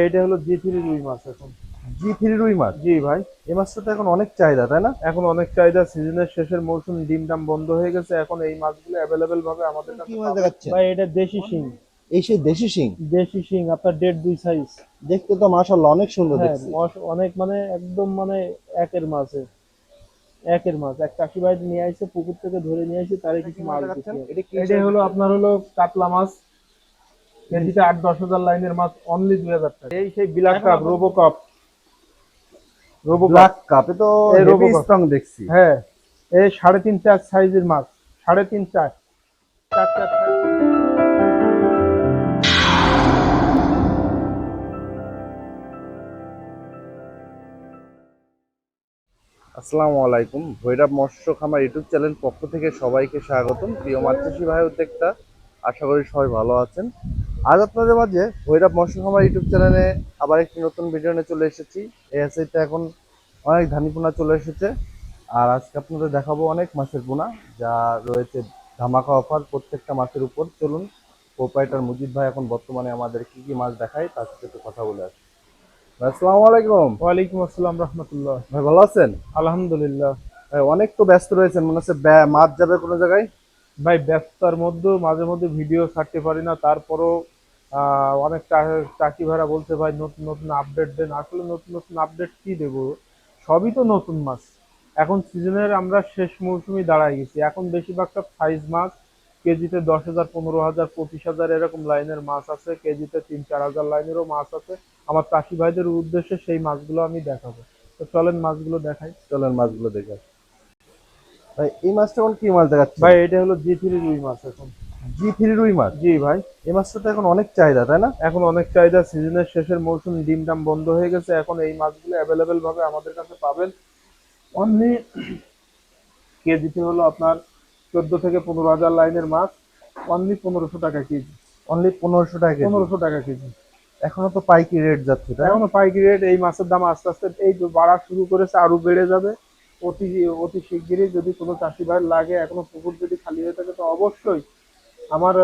এটা হলো জি3 রুই মাছ এখন। জি3 রুই মাছ। জি ভাই, এই মাছটা তো এখন অনেক চাহিদা, তাই না? এখন অনেক চাহিদা, সিজনের শেষের মৌসুম, ডিম ডাম বন্ধ হয়ে গেছে, এখন এই মাছগুলো অ্যাভেলেবেল ভাবে আমাদের কি কাছে মাছ পাবেন। দেখাচ্ছেন? ভাই এটা দেশি শিং। এই সেই দেশি শিং। দেশি শিং আপনার 1.5-2 সাইজ। দেখতে তো মাশাআল্লাহ অনেক সুন্দর হ্যাঁ, দেখছি। অনেক মানে একদম মানে একের মাছে একের মাছ। এক চাষি ভাই নিয়ে আসছে, পুকুর থেকে ধরে নিয়ে আসছে, তারই এটা কি কিছু মাছ মাছ দিচ্ছি দেখাচ্ছেন? আর কি। এটা কি এটাই হিসাবে হলো বিক্রি আপনার হলো কাতলা মাছ, কেজিতে 8-10 হাজার লাইনের মাছ, অনলি 2,000 টাকা। এই সেই black cup, robo cup, robo cup, black cup? এ তো এই রোবো হেভি কাপ। স্ট্রং দেখছি। হ্যাঁ, এই 3.5-4 সাইজের মাছ, 3.5-4, 4 সাইজ। আসসালামু আলাইকুম, ভৈরব মৎস্য খামার ইউটিউব চ্যানেল পক্ষ থেকে সবাইকে স্বাগতম। প্রিয় মাছ চাষি ভাই উদ্যোক্তা, আশা করি সবাই ভালো আছেন। আজ আপনাদের মাঝে ভৈরব মৎস্য খামার ইউটিউব চ্যানেলে আবার একটি নতুন ভিডিও নিয়ে চলে এসেছি। এই এসআইতে এখন অনেক ধানি পোনা চলে এসেছে, আর আজকে আপনাদের দেখাবো অনেক মাছের পোনা যা রয়েছে ধামাকা অফার প্রত্যেকটা মাছের উপর। চলুন প্রোপাইটার মুজিদ ভাই এখন বর্তমানে আমাদের কি কি মাছ দেখায় তার সাথে একটু কথা বলে আসি। ভাই, আসসালামু আলাইকুম। ওয়ালাইকুম আসসালাম রহমতুল্লাহ। ভাই, ভালো আছেন? আলহামদুলিল্লাহ। ভাই, অনেক তো ব্যস্ত রয়েছেন, মনে হচ্ছে মাছ যাবে কোনো জায়গায়। ভাই ব্যস্ততার মধ্যেও মাঝে মধ্যে ভিডিও ছাড়তে পারি না, তারপরও অনেক চাষি ভাইরা বলছে ভাই নতুন নতুন আপডেট দেন। আসলে নতুন নতুন আপডেট কি দেবো, সবই তো নতুন মাছ। এখন সিজনের আমরা শেষ মৌসুমে দাঁড়ায় গেছি, এখন বেশিরভাগটা সাইজ মাছ, কেজিতে 10,000, 15,000, 25,000 এরকম লাইনের মাছ আছে, কেজিতে 3-4 হাজার লাইনেরও মাছ আছে। আমার চাষি ভাইদের উদ্দেশ্যে সেই মাছগুলো আমি দেখাবো। তো চলেন মাছগুলো দেখাই। চলেন মাছগুলো দেখে। ভাই, এই মাছটা এখন কি মাছ দেখাচ্ছেন? ভাই এটা হলো জি3 রুই মাছ এখন। জি3 রুই মাছ। জি ভাই, এই মাছটা তো এখন অনেক চাহিদা, তাই না? এখন অনেক চাহিদা, সিজনের শেষের মৌসুম, ডিম ডাম বন্ধ হয়ে গেছে, এখন এই মাছগুলো অ্যাভেলেবেল ভাবে আমাদের কাছে পাবেন। অনলি কেজিতে হলো আপনার 14 থেকে 15 হাজার লাইনের মাছ, অনলি 1500 টাকা কেজি। অনলি 1500 টাকা কেজি। 1500 টাকা কেজি। এখনো তো পাইকি রেট যাচ্ছে, তাই না? এখনো পাইকারি রেট, এই মাছের দাম আস্তে আস্তে এই যে বাড়া শুরু করেছে, আরো বেড়ে যাবে অতি অতি শিগগিরই। যদি কোনো চাষি ভাই লাগে, এখনো পুকুর যদি খালি হয়ে থাকে, তো অবশ্যই আমার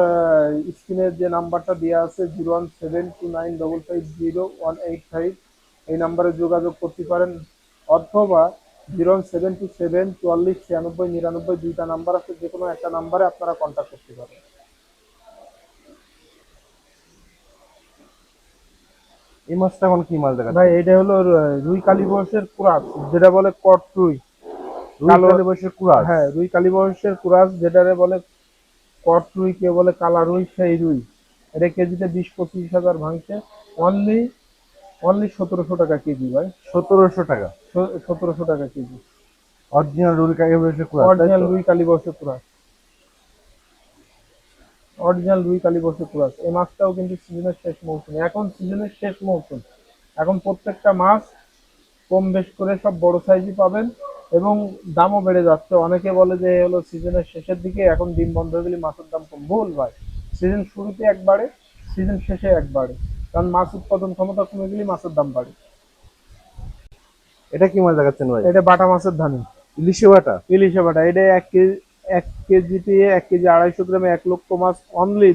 স্ক্রিনের যে নাম্বারটা দেওয়া আছে 01729550185, এই নাম্বারে যোগাযোগ করতে পারেন, অথবা 01727449699, দুইটা নাম্বার আছে, যে কোনো একটা নাম্বারে আপনারা কন্ট্যাক্ট করতে পারেন। এই মাছটা এখন কি মাছ ভাই দেখাচ্ছেন? এটা হলো রুই কালীবয়সের কুরাস, যেটা বলে কট রুই। রুই কালো, কালী বয়সের কুরাস। হ্যাঁ রুই কালীবয়সের কুরাস, যেটারে বলে কট রুই, কে বলে কালা রুই, সেই রুই। এটা কেজিতে 20-25 হাজার ভাঙছে। অনলি অনলি 1700 টাকা কেজি ভাই। 1700 টাকা। 1700 টাকা কেজি। অরিজিনাল রুই কালী বয়সের কুরাস, তাই অরিজিনাল তো? রুই কালীবর্ষের কুরাস। অরিজিনাল রুই কালীবর্ষের কুরাস। এই মাছটাও কিন্তু সিজনের শেষ মৌসুমে, এখন সিজনের শেষ মৌসুম, এখন প্রত্যেকটা মাছ কম বেশ করে সব বড় সাইজই পাবেন, এবং দামও বেড়ে যাচ্ছে। অনেকে বলে যে হলো সিজনের শেষের দিকে এখন ডিম বন্ধ হয়ে গেলে মাছের দাম কম। ভুল ভাই, সিজন শুরুতে একবারে, সিজন শেষে একবারে, কারণ মাছ উৎপাদন ক্ষমতা কমে গেলে মাছের দাম বাড়ে। এটা কি মাছ দেখাচ্ছেন ভাই? এটা বাটা মাছের ধানি, ইলিশে বাটা। ইলিশে বাটা। এটা 1 কেজি, 1 কেজিতে 1 কেজি 250 গ্রামে 1 লক্ষ মাছ, অনলি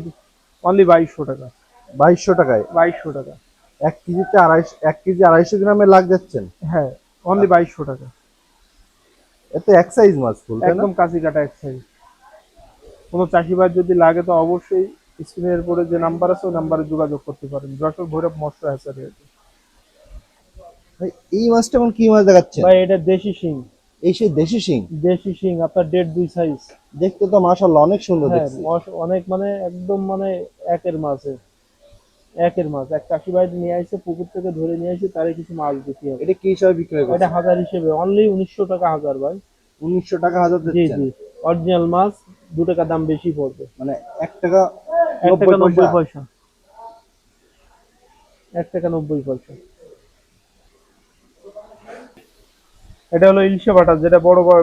অনলি 2200 টাকা। 2200 টাকায়? 2200 টাকা। 1 কেজি 250 গ্রামে লাগ যাচ্ছেন? হ্যাঁ, অনলি 2200 টাকা। এত এক সাইজ মাছ ফুল, তাই না? একদম কাঁচি কাটা এক সাইজ। কোনো চাষিবাদ যদি লাগে, তো অবশ্যই স্ক্রিনের উপরে যে নাম্বার আছে ওই নাম্বারে যোগাযোগ করতে পারেন। যশোর ভৈরব মৎস্য হ্যাচারি। ভাই, এই মাছটা এখন কি মাছ দেখাচ্ছেন? ভাই এটা দেশি শিং। এই সেই দেশি শিং। দেশি শিং আপনার 1.5-2 সাইজ। দেখতে তো মাশাআল্লাহ অনেক সুন্দর হ্যাঁ, দেখছি। অনেক মানে একদম মানে একের মাছে একের মাছ। এক চাষি ভাই নিয়ে আসছে, পুকুর থেকে ধরে নিয়ে আসছে, তারই কিছু মাছ দিতে হবে। এটা কি হিসাবে বিক্রয় এটা করছেন? হাজার হিসেবে, অনলি 1900 টাকা হাজার ভাই। 1900 টাকা হাজার জি দিচ্ছেন? জি, অরিজিনাল মাছ, 2 টাকা দাম বেশি পড়বে। মানে 1 টাকা এক টাকা 90 পয়সা। 90 পয়সা। 1 টাকা 90 পয়সা। এটা হলো ইলিশে বাটা, যেটা বড় বড়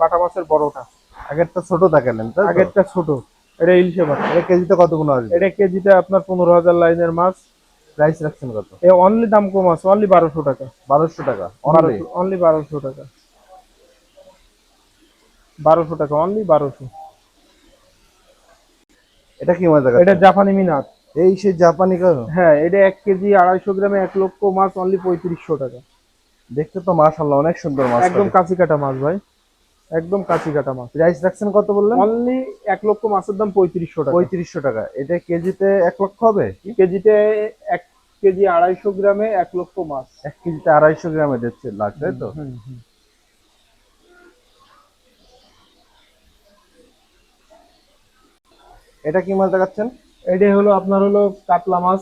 বাটা মাছের বড়টা। আগেরটা ছোট দেখালেন, তাই তো? আগেরটা ছোট, এটা ইলিশে বাটা। এটা কেজিতে কত গুণ আসবে? এটা কেজিতে আপনার 15,000 লাইনের মাছ। প্রাইস রাখছেন কত? এ অনলি দাম কম আছে, অনলি 1200 টাকা। 1200 টাকা অনলি? 1200, অনলি 1200 টাকা। 1200 টাকা, অনলি 1200। এটা কি মাছ এটা দেখাচ্ছেন? জাপানি মিনার। এই সেই জাপানি কালো, হ্যাঁ, এটা 1 কেজি 250 গ্রামে 1 লক্ষ মাছ অনলি 3500 টাকা। দেখতে তো মাশাআল্লাহ অনেক সুন্দর মাছটা একদম দেখতে। কাঁচি কাটা মাছ ভাই, একদম কাঁচি কাটা মাছ। প্রাইস রাখছেন কত বললেন? অনলি 1 লক্ষ মাছের দাম 3500 টাকা। 3500 টাকা। এটা কেজিতে 1 লক্ষ হবে কি? কেজিতে 1 কেজি 250 গ্রামে 1 লক্ষ মাছ। 1 কেজিতে 250 গ্রামে দিচ্ছে লাখ, তাই হুম তো? হুম হুম। এটা কি মাছ দেখাচ্ছেন? এটাই হলো আপনার হলো কাতলা মাছ,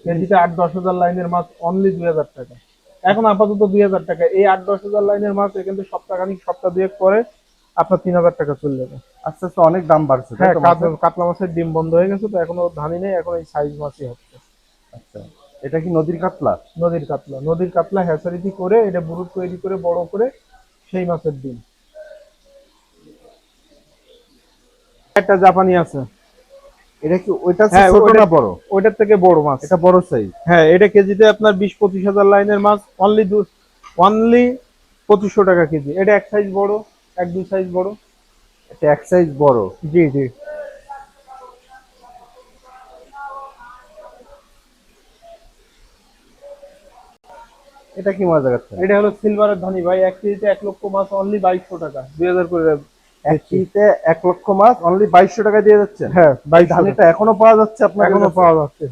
কেজিতে 8-10 হাজার লাইনের মাছ অনলি 2000 টাকা। এখন আপাতত 2000 টাকা। এই 8-10 হাজার লাইনের মাছ কিন্তু সপ্তাহখানিক সপ্তাহ দুয়েক পরে আপনার 3000 টাকা চলে যাবে। আস্তে আস্তে অনেক দাম বাড়ছে, তাই হ্যাঁ, তো মাছের? কাতলা মাছের ডিম বন্ধ হয়ে গেছে তো এখনো ধানি নেই, এখন এই সাইজ মাছই হচ্ছে। আচ্ছা, এটা কি নদীর কাতলা? নদীর কাতলা, নদীর কাতলা হ্যাচারিটি করে এটা বুরুট তৈরি করে বড় করে সেই মাছের ডিম। একটা জাপানি আছে। এটা কি ওইটা হ্যাঁ, ছোট না বড়? ওইটার থেকে বড় মাছ। এটা বড় সাইজ। হ্যাঁ, এটা কেজিতে আপনার 20-25 হাজার লাইনের মাছ অনলি 2500 টাকা কেজি। এটা এক সাইজ বড়, 1-2 সাইজ বড়। এটা এক সাইজ বড়। জি জি। এটা কি মাছ দেখাচ্ছেন? এটা হলো সিলভারের ধানি ভাই, 1 কেজিতে 1 লক্ষ মাছ অনলি 2200 টাকা, 2000 করে এক দিচ্ছি। কেজিতে 1 লক্ষ মাছ অনলি 2200 টাকা দিয়ে যাচ্ছেন? হ্যাঁ, এই 2200 ধানিটা টাকা এখনো পাওয়া যাচ্ছে আপনাদের এখনো কাছে? পাওয়া যাচ্ছে।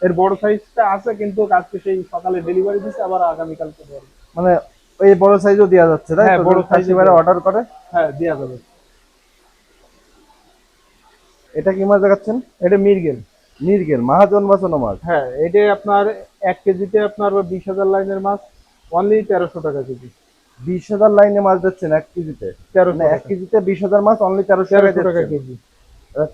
এর বড় সাইজটা আছে কিন্তু আজকে সেই সকালে ডেলিভারি দিচ্ছে, আবার আগামীকালকে পাবে। মানে এই বড় সাইজও দেওয়া যাচ্ছে, তাই হ্যাঁ, তো? বড় যদি সাইজে চাষিভাইরা অর্ডার করে। হ্যাঁ দেওয়া যাবে। এটা কি মাছ দেখাচ্ছেন? এটা মিরগেল। মৃগেল, মহাজন বাঁচানো মাছ। হ্যাঁ, এটা আপনার 1 কেজিতে আপনার 20 হাজার লাইনের মাছ অনলি 1300 টাকা কেজি। 20,000 লাইনে মাছ দিচ্ছেন 1 কেজিতে? তেরোশো মানে এক টাকা কেজিতে 20,000 মাছ অনলি 1300 টাকা 1300 টাকা দিচ্ছেন? কেজি।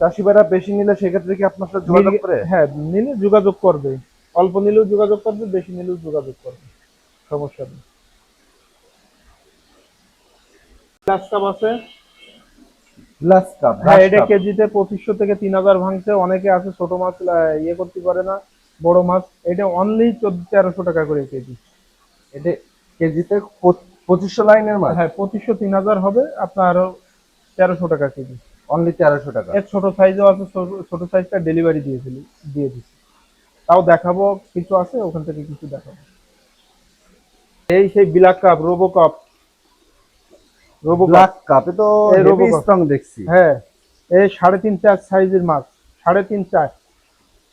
চাষিভাইরা বেশি নিলে সেক্ষেত্রে কি আপনার সাথে যোগাযোগ করে? হ্যাঁ, নিলে যোগাযোগ করবে। অল্প নিলেও যোগাযোগ করবে, বেশি নিলেও যোগাযোগ করবে, সমস্যা নেই। গ্লাস কাপ আছে। গ্লাস কাপ, হ্যাঁ, ঘাস এটা কাপ। কেজিতে 2500 থেকে 3000 ভাঙছে। অনেকে আছে ছোট মাছ ইয়ে করতে পারে না, বড় মাছ। এটা অনলি 1300 টাকা করে কেজি। এটা কেজিতে 2500 লাইনের মাছ হ্যাঁ, 2500-3000 হবে আপনার 1300 টাকা কেজি। অনলি 1300 টাকা। এর ছোট সাইজও আছে, ছোট সাইজটা ডেলিভারি দিয়ে দিচ্ছি। তাও দেখাবো, কিছু আছে ওখান থেকে কিছু দেখাবো। এই সেই black cup, robo cup, robo cup. Black কাপে তো এই রোবো হেভি কাপ। স্ট্রং দেখছি। হ্যাঁ, এই 3.5-4 সাইজের মাছ। 3.5-4,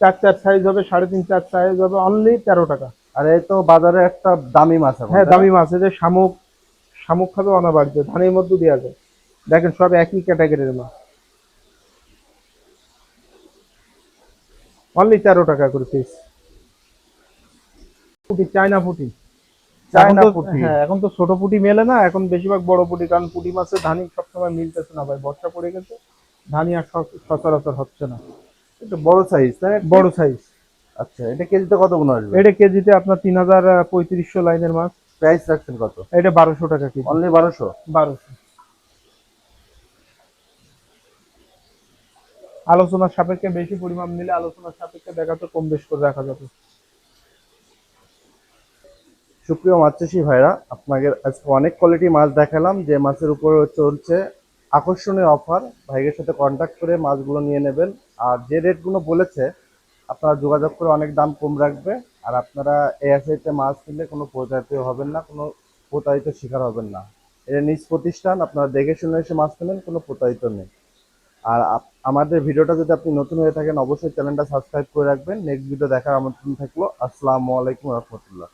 4-4 সাইজ হবে, 3.5-4 সাইজ হবে অনলি 13 টাকা। আর এই তো বাজারে একটা দামি মাছ এখন, হ্যাঁ, তাই না? দামি মাছ। এই যে শামুক, শামুক খাবে অনাবাড়িতে, ধানের মধ্যে দেওয়া যায়। দেখেন সব একই ক্যাটাগরির মাছ, অনলি 13 টাকা করে পিস। পুঁটি, চায়না পুঁটি। এখন চায়না তো পুঁটি। হ্যাঁ, এখন তো ছোট পুঁটি মেলে না, এখন বেশিরভাগ বড় পুঁটি, কারণ পুঁটি মাছের ধানি সবসময় মিলতেছে না ভাই, বর্ষা পড়ে গেছে, ধানি আর সচরাচর হচ্ছে না। একটু বড় সাইজ, তাই না একটু? বড় সাইজ। আচ্ছা, এটা কেজিতে কত গুণ আসবে? এটা কেজিতে আপনার 3500 লাইনের মাছ। প্রাইস রাখছেন কত? এটা 1200 টাকা কেজি। অনলি 1200? 1200। আলোচনার সাপেক্ষে, বেশি পরিমাণ নিলে আলোচনার সাপেক্ষে দেখাতে কম বেশ করে রাখা যাবে। সুপ্রিয় মাছ চাষি ভাইরা, আপনাদের আজকে অনেক কোয়ালিটি মাছ দেখালাম, যে মাছের উপর চলছে আকর্ষণীয় অফার। ভাইয়ের সাথে কন্ট্যাক্ট করে মাছগুলো নিয়ে নেবেন। আর যে রেটগুলো বলেছে আপনারা যোগাযোগ করে অনেক দাম কম রাখবে। আর আপনারা এএসআইতে মাছ নিলে কোনো প্রতারিত হবেন না, কোনো প্রতারিত শিকার হবেন না। এটা নিজ প্রতিষ্ঠান, আপনারা দেখে শুনে এসে মাছ নেবেন, কোনো প্রতারিত নেই। আর আমাদের ভিডিওটা যদি আপনি নতুন হয়ে থাকেন অবশ্যই চ্যানেলটা সাবস্ক্রাইব করে রাখবেন। নেক্সট ভিডিও দেখার আমন্ত্রণ থাকলো। আসসালামু আলাইকুম রহমতুল্লাহ।